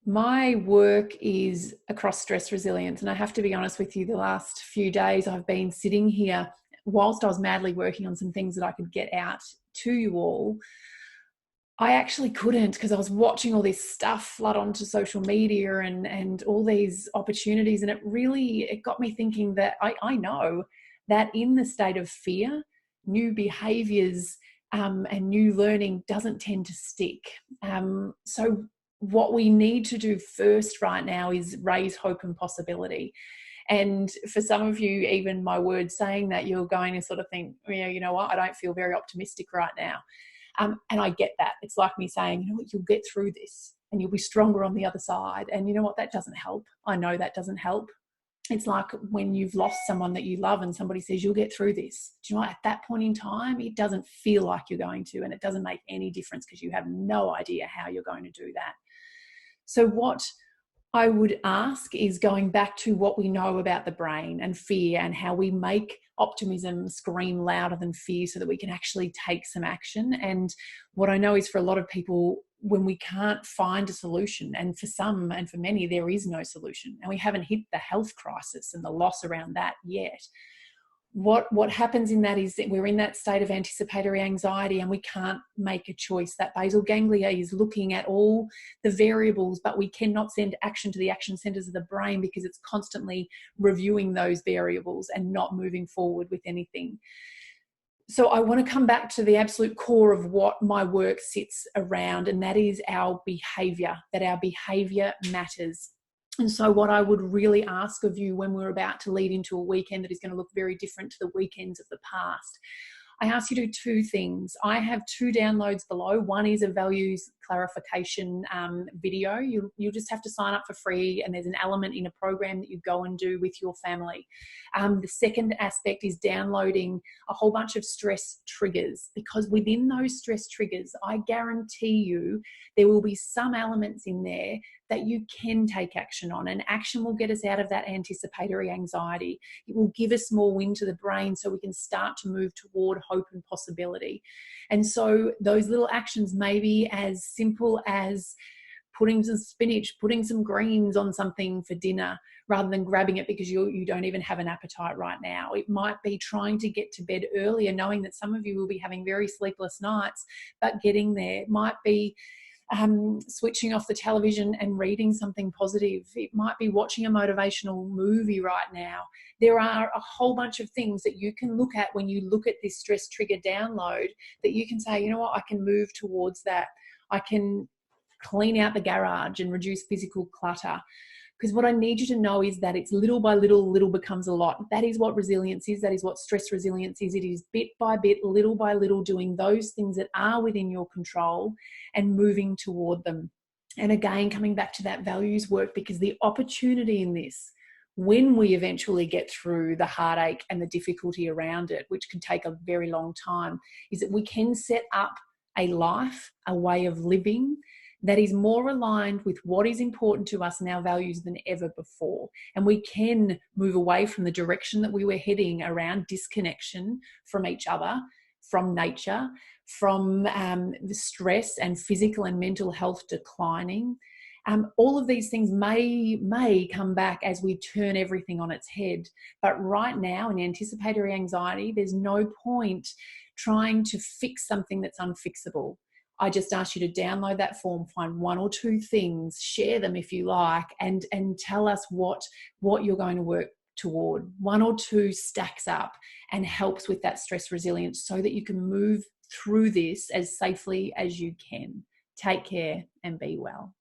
My work is across stress resilience. And I have to be honest with you, the last few days I've been sitting here whilst I was madly working on some things that I could get out to you all. I actually couldn't, because I was watching all this stuff flood onto social media and all these opportunities. And it got me thinking that I know that in the state of fear, new behaviors and new learning doesn't tend to stick. So what we need to do first right now is raise hope and possibility. And for some of you, even my words saying that, you're going to sort of think, yeah, you know what, I don't feel very optimistic right now. And I get that. It's like me saying, you know what, you'll get through this and you'll be stronger on the other side. And you know what, that doesn't help. I know that doesn't help. It's like when you've lost someone that you love and somebody says, you'll get through this. Do you know what, at that point in time, it doesn't feel like you're going to, and it doesn't make any difference because you have no idea how you're going to do that. So what I would ask is going back to what we know about the brain and fear and how we make optimism scream louder than fear so that we can actually take some action. And what I know is for a lot of people, when we can't find a solution, and for some and for many, there is no solution, and we haven't hit the health crisis and the loss around that yet. What happens in that is that we're in that state of anticipatory anxiety and we can't make a choice. That basal ganglia is looking at all the variables, but we cannot send action to the action centers of the brain because it's constantly reviewing those variables and not moving forward with anything. So I want to come back to the absolute core of what my work sits around, and that is our behavior, that our behavior matters. And so what I would really ask of you when we're about to lead into a weekend that is going to look very different to the weekends of the past, I ask you to do two things. I have two downloads below. One is a values clarification video. You just have to sign up for free, and there's an element in a program that you go and do with your family. The second aspect is downloading a whole bunch of stress triggers, because within those stress triggers, I guarantee you there will be some elements in there that you can take action on, and action will get us out of that anticipatory anxiety. It will give us more wind to the brain so we can start to move toward hope and possibility. And so those little actions may be as simple as putting some spinach, putting some greens on something for dinner rather than grabbing it because you don't even have an appetite right now. It might be trying to get to bed earlier, knowing that some of you will be having very sleepless nights, but getting there. It might be switching off the television and reading something positive. It might be watching a motivational movie right now. There are a whole bunch of things that you can look at when you look at this stress trigger download that you can say, you know what, I can move towards that. I can clean out the garage and reduce physical clutter. Because what I need you to know is that it's little by little, little becomes a lot. That is what resilience is. That is what stress resilience is. It is bit by bit, little by little, doing those things that are within your control and moving toward them. And again, coming back to that values work, because the opportunity in this, when we eventually get through the heartache and the difficulty around it, which can take a very long time, is that we can set up a life, a way of living that is more aligned with what is important to us and our values than ever before. And we can move away from the direction that we were heading around disconnection from each other, from nature, from the stress and physical and mental health declining. All of these things may come back as we turn everything on its head. But right now, in anticipatory anxiety, there's no point trying to fix something that's unfixable. I just ask you to download that form, find one or two things, share them if you like, and tell us what you're going to work toward. One or two stacks up and helps with that stress resilience so that you can move through this as safely as you can. Take care and be well.